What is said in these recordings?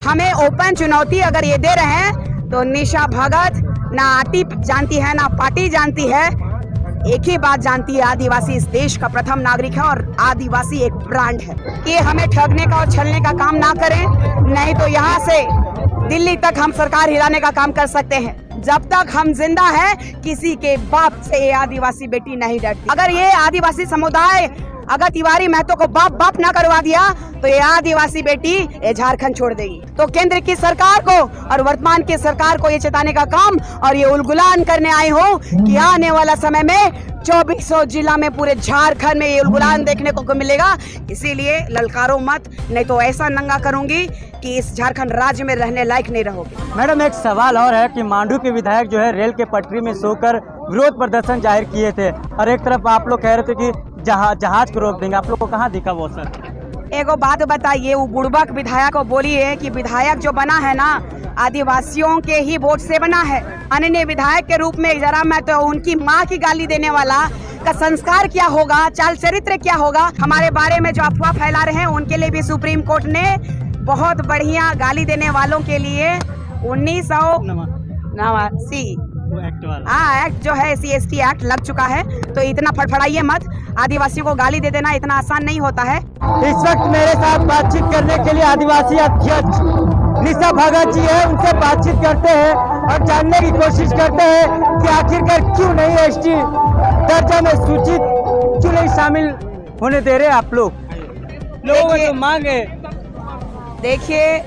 हमें ओपन चुनौती अगर ये दे रहे हैं तो निशा भगत ना आटी जानती है ना पार्टी जानती है, एक ही बात जानती है, आदिवासी इस देश का प्रथम नागरिक है और आदिवासी एक ब्रांड है। कि हमें ठगने का और छलने का काम ना करें, नहीं तो यहाँ से दिल्ली तक हम सरकार हिलाने का काम कर सकते हैं। जब तक हम जिंदा हैं किसी के बाप से ये आदिवासी बेटी नहीं डरती। अगर ये आदिवासी समुदाय अगर तिवारी महतो को बाप बाप ना करवा दिया तो ये आदिवासी बेटी ये झारखंड छोड़ देगी। तो केंद्र की सरकार को और वर्तमान की सरकार को ये चेताने का काम और ये उलगुलान करने आई हूँ कि आने वाला समय में 2400 जिला में पूरे झारखंड में ये उलगुलान देखने को मिलेगा। इसीलिए ललकारो मत, नहीं तो ऐसा नंगा करूंगी कि इस झारखंड राज्य में रहने लायक नहीं रहोगे। मैडम, एक सवाल और है कि मांडू के विधायक जो है रेल के पटरी में सोकर विरोध प्रदर्शन जाहिर किए थे और एक तरफ आप लोग कह रहे थे कि जहाज को रोक देंगे, आप लोग को कहाँ दिखा वो सर? एगो बात बताइए, वो बुड़बक विधायक को बोलिए कि विधायक जो बना है ना आदिवासियों के ही वोट से बना है। अन्य विधायक के रूप में जरा मैं तो उनकी माँ की गाली देने वाला का संस्कार क्या होगा, चाल चरित्र क्या होगा। हमारे बारे में जो अफवाह फैला रहे हैं उनके लिए भी सुप्रीम कोर्ट ने बहुत बढ़िया गाली देने वालों के लिए 1989 एक्ट जो है SC/ST एक्ट लग चुका है। तो इतना फड़फड़ाइए मत, आदिवासियों को गाली दे देना इतना आसान नहीं होता है। इस वक्त मेरे साथ बातचीत करने के लिए आदिवासी अध्यक्ष निशा भगत जी है, उनसे बातचीत करते हैं और जानने की कोशिश करते हैं कि आखिरकार क्यों नहीं ST दर्जा में सूचित क्यों नहीं शामिल होने दे रहे आप लोग? लोगों की मांग है। देखिए,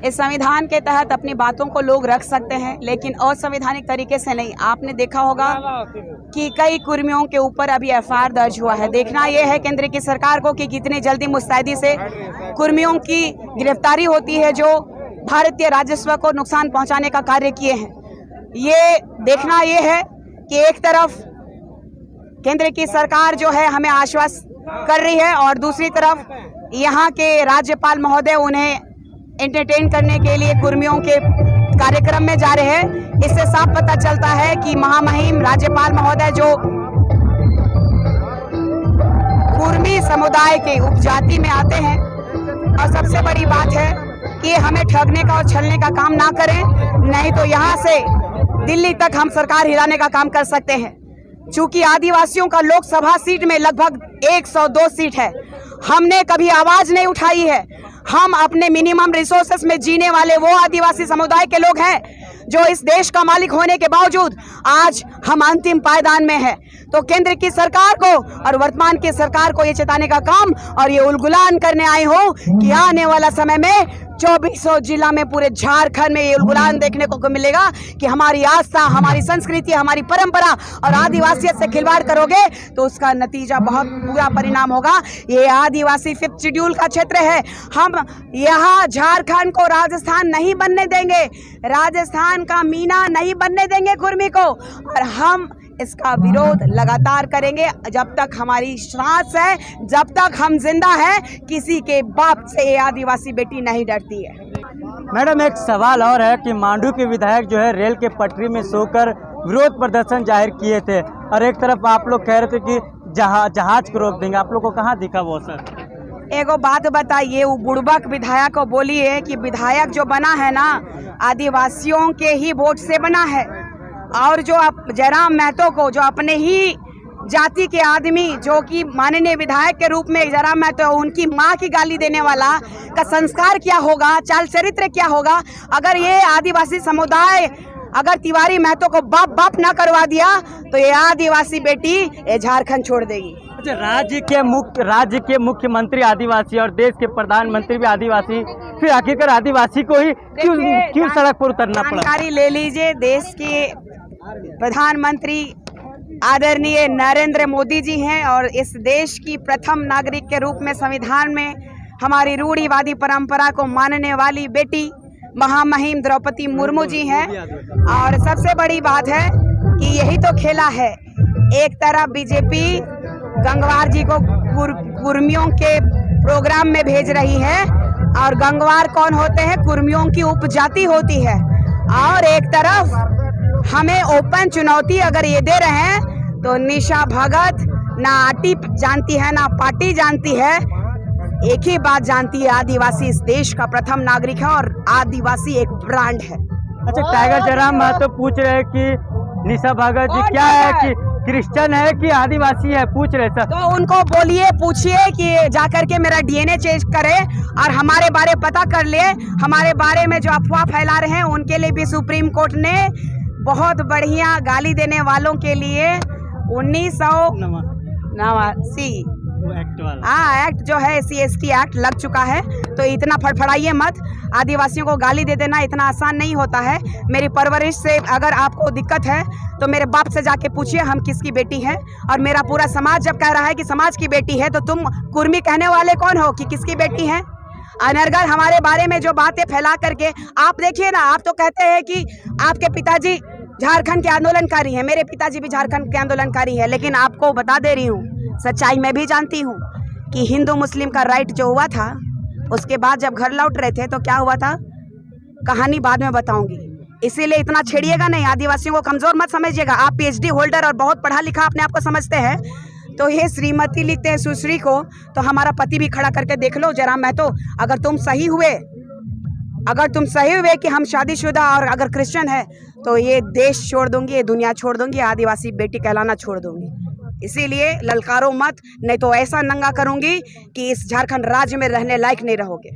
इस संविधान के तहत अपनी बातों को लोग रख सकते हैं लेकिन असंवैधानिक तरीके से नहीं। आपने देखा होगा कि कई कुर्मियों के ऊपर अभी FIR दर्ज हुआ है। देखना यह है केंद्र की सरकार को कि कितनी जल्दी मुस्तैदी से कुर्मियों की गिरफ्तारी होती है जो भारतीय राजस्व को नुकसान पहुंचाने का कार्य किए हैं। ये देखना यह है कि एक तरफ केंद्र की सरकार जो है हमें आश्वस्त कर रही है और दूसरी तरफ यहाँ के राज्यपाल महोदय उन्हें एंटरटेन करने के लिए कुर्मियों के कार्यक्रम में जा रहे हैं। इससे साफ पता चलता है कि महामहिम राज्यपाल महोदय जो कुर्मी समुदाय के उपजाति में आते हैं, और सबसे बड़ी बात है कि हमें ठगने का और छलने का काम ना करें, नहीं तो यहाँ से दिल्ली तक हम सरकार हिलाने का काम कर सकते हैं। चूंकि आदिवासियों का लोकसभा सीट में लगभग 102 सीट है, हमने कभी आवाज नहीं उठाई है। हम अपने मिनिमम रिसोर्सेस में जीने वाले वो आदिवासी समुदाय के लोग हैं जो इस देश का मालिक होने के बावजूद आज हम अंतिम पायदान में हैं। तो केंद्र की सरकार को और वर्तमान की सरकार को ये चेताने का काम और ये उलगुलान करने आई हूँ कि आने वाला समय में 2400 जिला में पूरे झारखंड में ये उलगुलान देखने को मिलेगा कि हमारी आस्था, हमारी संस्कृति, हमारी परंपरा और आदिवासियत से खिलवाड़ करोगे तो उसका नतीजा बहुत बुरा परिणाम होगा। ये आदिवासी 5th शेड्यूल का क्षेत्र है। हम यहाँ झारखंड को राजस्थान नहीं बनने देंगे, राजस्थान का मीना नहीं बनने देंगे कुर्मी को, और हम इसका विरोध लगातार करेंगे जब तक हमारी सांस है, जब तक हम जिंदा हैं किसी के बाप से ये आदिवासी बेटी नहीं डरती है। मैडम, एक सवाल और है कि मांडू के विधायक जो है रेल के पटरी में सोकर विरोध प्रदर्शन जाहिर किए थे और एक तरफ आप लोग कह रहे थे कि जहाज को रोक देंगे, आप लोग को कहाँ दिखा वो सर? एगो बात बताइए, वो बुड़बक विधायक को बोलिए कि विधायक जो बना है ना आदिवासियों के ही वोट से बना है, और जो जयराम महतो को जो अपने ही जाति के आदमी जो कि माननीय विधायक के रूप में जयराम महतो उनकी माँ की गाली देने वाला का संस्कार क्या होगा, चाल चरित्र क्या होगा। अगर ये आदिवासी समुदाय अगर तिवारी महतो को बाप बाप ना करवा दिया तो ये आदिवासी बेटी ये झारखंड छोड़ देगी। अच्छा, राज्य के मुख्यमंत्री आदिवासी और देश के प्रधानमंत्री भी आदिवासी, फिर आखिरकार आदिवासी को ही क्यों सड़क पर उतरना पड़ा? जानकारी ले लीजिए, देश के प्रधानमंत्री आदरणीय नरेंद्र मोदी जी हैं और इस देश की प्रथम नागरिक के रूप में संविधान में हमारी रूढ़िवादी परंपरा को मानने वाली बेटी महामहिम द्रौपदी मुर्मू जी हैं। और सबसे बड़ी बात है कि यही तो खेला है, एक तरफ बीजेपी गंगवार जी को कुर्मियों के प्रोग्राम में भेज रही है और गंगवार कौन होते हैं, कुर्मियों की उपजाति होती है, और एक तरफ हमें ओपन चुनौती अगर ये दे रहे हैं तो निशा भगत ना आटी जानती है ना पार्टी जानती है, एक ही बात जानती है, आदिवासी इस देश का प्रथम नागरिक है और आदिवासी एक ब्रांड है। अच्छा, टाइगर जयराम महतो पूछ रहे हैं कि निशा भगत जी क्या है कि क्रिश्चियन है कि आदिवासी है, पूछ रहे सर। तो उनको बोलिए, पूछिए कि जाकर के मेरा डीएनए चेक करे और हमारे बारे पता कर ले। हमारे बारे में जो अफवाह फैला रहे हैं उनके लिए भी सुप्रीम कोर्ट ने बहुत बढ़िया, गाली देने वालों के लिए 1989 एक्ट जो है SC/ST एक्ट लग चुका है। तो इतना फड़फड़ाइए मत, आदिवासियों को गाली दे देना इतना आसान नहीं होता है। मेरी परवरिश से अगर आपको दिक्कत है तो मेरे बाप से जाके पूछिए हम किसकी बेटी है। और मेरा पूरा समाज जब कह रहा है कि समाज की बेटी है, तो तुम कुर्मी कहने वाले कौन हो कि किसकी बेटी है? अनर्गल हमारे बारे में जो बातें फैला करके, आप देखिए ना, आप तो कहते हैं कि आपके पिताजी झारखंड के आंदोलनकारी हैं, मेरे पिताजी भी झारखंड के आंदोलनकारी हैं, लेकिन आपको बता दे रही हूँ, सच्चाई मैं भी जानती हूँ कि हिंदू मुस्लिम का राइट जो हुआ था, उसके बाद जब घर लौट रहे थे तो क्या हुआ था, कहानी बाद में बताऊंगी। इसीलिए इतना छेड़िएगा नहीं, आदिवासियों को कमजोर मत समझिएगा। आप PhD होल्डर और बहुत पढ़ा लिखा अपने आप को समझते हैं, तो ये श्रीमती लिखते हैं सुश्री को, तो हमारा पति भी खड़ा करके देख लो जयराम महतो। अगर तुम सही हुए कि हम शादीशुदा और अगर क्रिश्चियन है, तो ये देश छोड़ दूंगी, ये दुनिया छोड़ दूंगी, आदिवासी बेटी कहलाना छोड़ दूंगी। इसीलिए ललकारो मत, नहीं तो ऐसा नंगा करूंगी कि इस झारखंड राज्य में रहने लायक नहीं रहोगे।